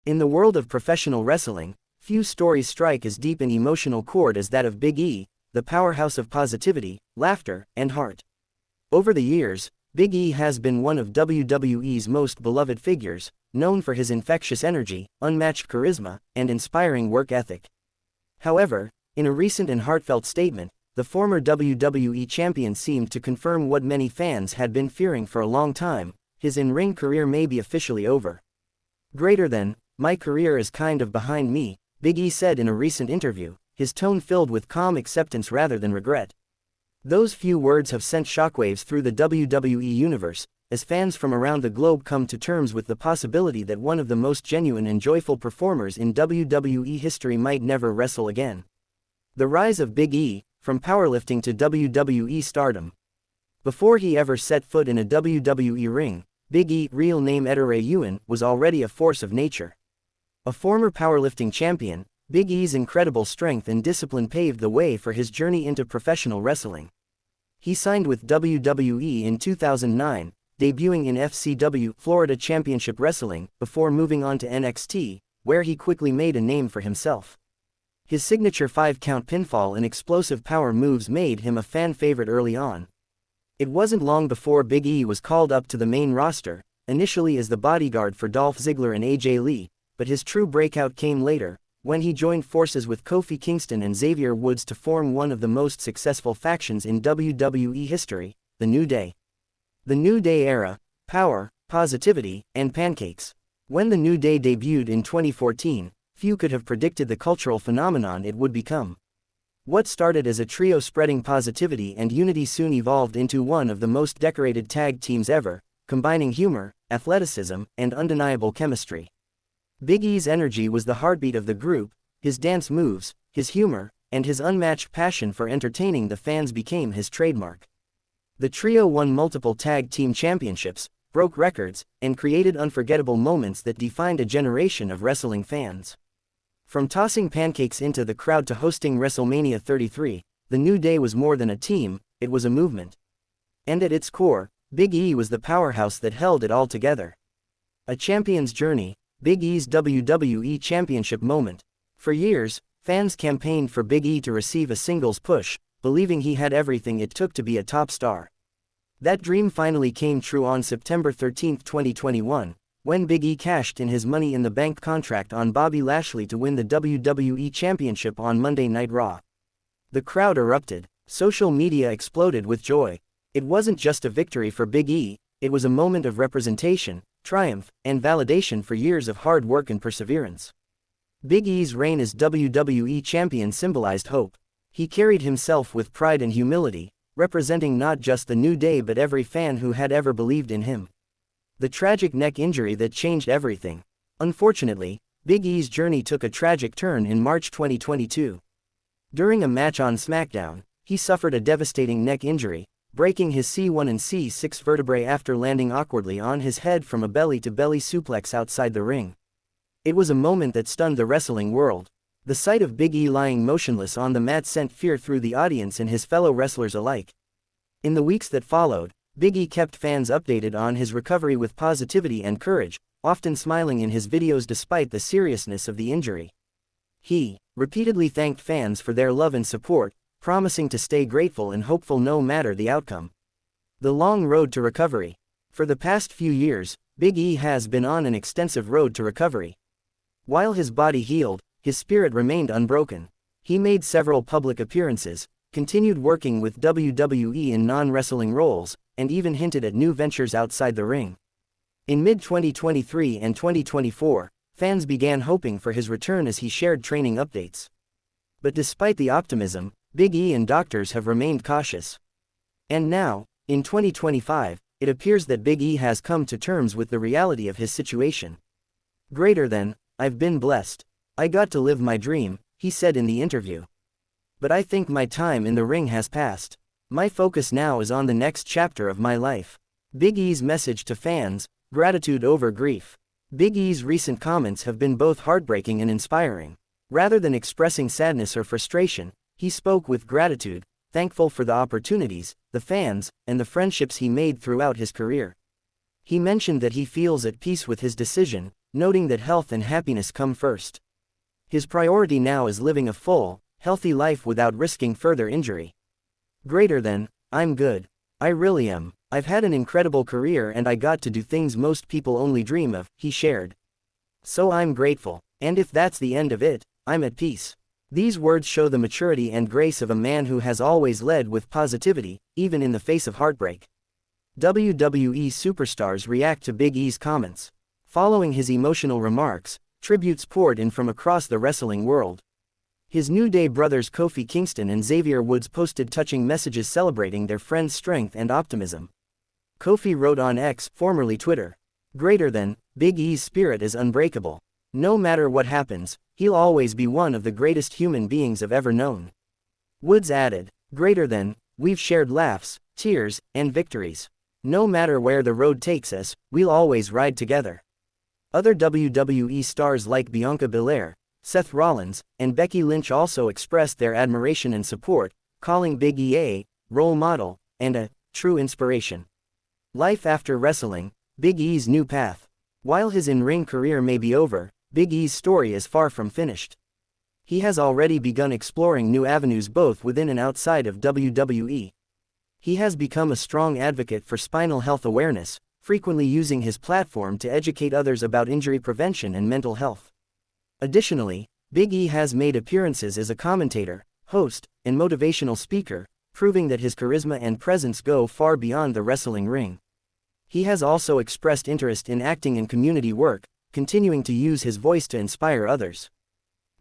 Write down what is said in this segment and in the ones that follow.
In the world of professional wrestling, few stories strike as deep an emotional chord as that of Big E, the powerhouse of positivity, laughter, and heart. Over the years, Big E has been one of WWE's most beloved figures, known for his infectious energy, unmatched charisma, and inspiring work ethic. However, in a recent and heartfelt statement, the former WWE Champion seemed to confirm what many fans had been fearing for a long time: his in-ring career may be officially over. "Greater than, my career is kind of behind me," Big E said in a recent interview, his tone filled with calm acceptance rather than regret. Those few words have sent shockwaves through the WWE universe, as fans from around the globe come to terms with the possibility that one of the most genuine and joyful performers in WWE history might never wrestle again. The rise of Big E, from powerlifting to WWE stardom. Before he ever set foot in a WWE ring, Big E, real name Ettore Ewan, was already a force of nature. A former powerlifting champion, Big E's incredible strength and discipline paved the way for his journey into professional wrestling. He signed with WWE in 2009, debuting in FCW, Florida Championship Wrestling, before moving on to NXT, where he quickly made a name for himself. His signature 5-count pinfall and explosive power moves made him a fan favorite early on. It wasn't long before Big E was called up to the main roster, initially as the bodyguard for Dolph Ziggler and AJ Lee, but his true breakout came later, when he joined forces with Kofi Kingston and Xavier Woods to form one of the most successful factions in WWE history, the New Day. The New Day era: power, positivity, and pancakes. When the New Day debuted in 2014, few could have predicted the cultural phenomenon it would become. What started as a trio spreading positivity and unity soon evolved into one of the most decorated tag teams ever, combining humor, athleticism, and undeniable chemistry. Big E's energy was the heartbeat of the group, his dance moves, his humor, and his unmatched passion for entertaining the fans became his trademark. The trio won multiple tag team championships, broke records, and created unforgettable moments that defined a generation of wrestling fans. From tossing pancakes into the crowd to hosting WrestleMania 33, the New Day was more than a team, it was a movement. And at its core, Big E was the powerhouse that held it all together. A champion's journey, Big E's WWE Championship moment. For years, fans campaigned for Big E to receive a singles push, believing he had everything it took to be a top star. That dream finally came true on September 13, 2021, when Big E cashed in his Money in the Bank contract on Bobby Lashley to win the WWE Championship on Monday Night Raw. The crowd erupted, social media exploded with joy. It wasn't just a victory for Big E, it was a moment of representation, triumph, and validation for years of hard work and perseverance. Big E's reign as WWE Champion symbolized hope. He carried himself with pride and humility, representing not just the New Day but every fan who had ever believed in him. The tragic neck injury that changed everything. Unfortunately, Big E's journey took a tragic turn in March 2022. During a match on SmackDown, he suffered a devastating neck injury, breaking his C1 and C6 vertebrae after landing awkwardly on his head from a belly-to-belly suplex outside the ring. It was a moment that stunned the wrestling world. The sight of Big E lying motionless on the mat sent fear through the audience and his fellow wrestlers alike. In the weeks that followed, Big E kept fans updated on his recovery with positivity and courage, often smiling in his videos despite the seriousness of the injury. He repeatedly thanked fans for their love and support, promising to stay grateful and hopeful no matter the outcome. The long road to recovery. For the past few years, Big E has been on an extensive road to recovery. While his body healed, his spirit remained unbroken. He made several public appearances, continued working with WWE in non-wrestling roles, and even hinted at new ventures outside the ring. In mid-2023 and 2024, fans began hoping for his return as he shared training updates. But despite the optimism, Big E and doctors have remained cautious. And now, in 2025, it appears that Big E has come to terms with the reality of his situation. "Greater than, I've been blessed. I got to live my dream," he said in the interview. "But I think my time in the ring has passed. My focus now is on the next chapter of my life." Big E's message to fans: gratitude over grief. Big E's recent comments have been both heartbreaking and inspiring. Rather than expressing sadness or frustration, he spoke with gratitude, thankful for the opportunities, the fans, and the friendships he made throughout his career. He mentioned that he feels at peace with his decision, noting that health and happiness come first. His priority now is living a full, healthy life without risking further injury. Greater than, I'm good. I really am. I've had an incredible career and I got to do things most people only dream of, he shared. So I'm grateful. And if that's the end of it, I'm at peace. These words show the maturity and grace of a man who has always led with positivity, even in the face of heartbreak. WWE superstars react to Big E's comments. Following his emotional remarks, tributes poured in from across the wrestling world. His New Day brothers Kofi Kingston and Xavier Woods posted touching messages celebrating their friend's strength and optimism. Kofi wrote on X, formerly Twitter, "Greater than, Big E's spirit is unbreakable. No matter what happens, he'll always be one of the greatest human beings I've ever known." Woods added, "Greater than, we've shared laughs, tears, and victories. No matter where the road takes us, we'll always ride together." Other WWE stars like Bianca Belair, Seth Rollins, and Becky Lynch also expressed their admiration and support, calling Big E a role model and a true inspiration. Life after wrestling, Big E's new path. While his in-ring career may be over, Big E's story is far from finished. He has already begun exploring new avenues both within and outside of WWE. He has become a strong advocate for spinal health awareness, frequently using his platform to educate others about injury prevention and mental health. Additionally, Big E has made appearances as a commentator, host, and motivational speaker, proving that his charisma and presence go far beyond the wrestling ring. He has also expressed interest in acting and community work, continuing to use his voice to inspire others.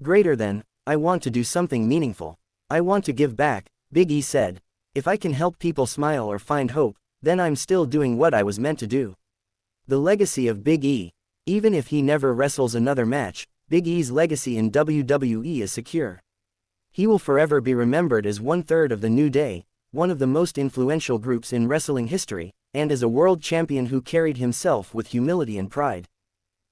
Greater than, I want to do something meaningful. I want to give back, Big E said. If I can help people smile or find hope, then I'm still doing what I was meant to do. The legacy of Big E. Even if he never wrestles another match, Big E's legacy in WWE is secure. He will forever be remembered as one-third of the New Day, one of the most influential groups in wrestling history, and as a world champion who carried himself with humility and pride.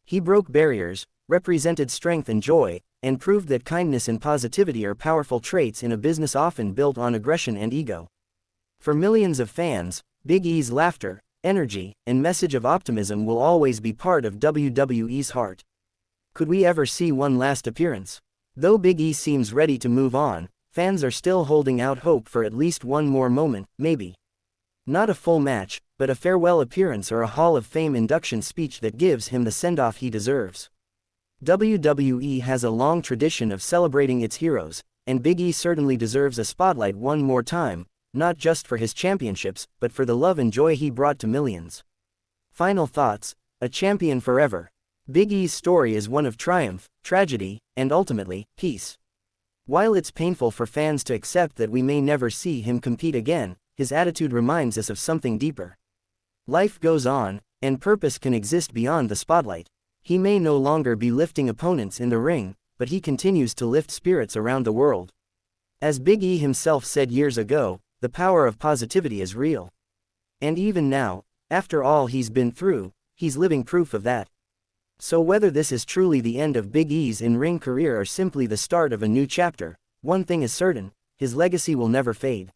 He broke barriers, represented strength and joy, and proved that kindness and positivity are powerful traits in a business often built on aggression and ego. For millions of fans, Big E's laughter, energy, and message of optimism will always be part of WWE's heart. Could we ever see one last appearance? Though Big E seems ready to move on, fans are still holding out hope for at least one more moment, maybe. Not a full match, but a farewell appearance or a Hall of Fame induction speech that gives him the send-off he deserves. WWE has a long tradition of celebrating its heroes, and Big E certainly deserves a spotlight one more time, not just for his championships, but for the love and joy he brought to millions. Final thoughts: a champion forever. Big E's story is one of triumph, tragedy, and ultimately, peace. While it's painful for fans to accept that we may never see him compete again, his attitude reminds us of something deeper. Life goes on, and purpose can exist beyond the spotlight. He may no longer be lifting opponents in the ring, but he continues to lift spirits around the world. As Big E himself said years ago, the power of positivity is real. And even now, after all he's been through, he's living proof of that. So whether this is truly the end of Big E's in-ring career or simply the start of a new chapter, one thing is certain: his legacy will never fade.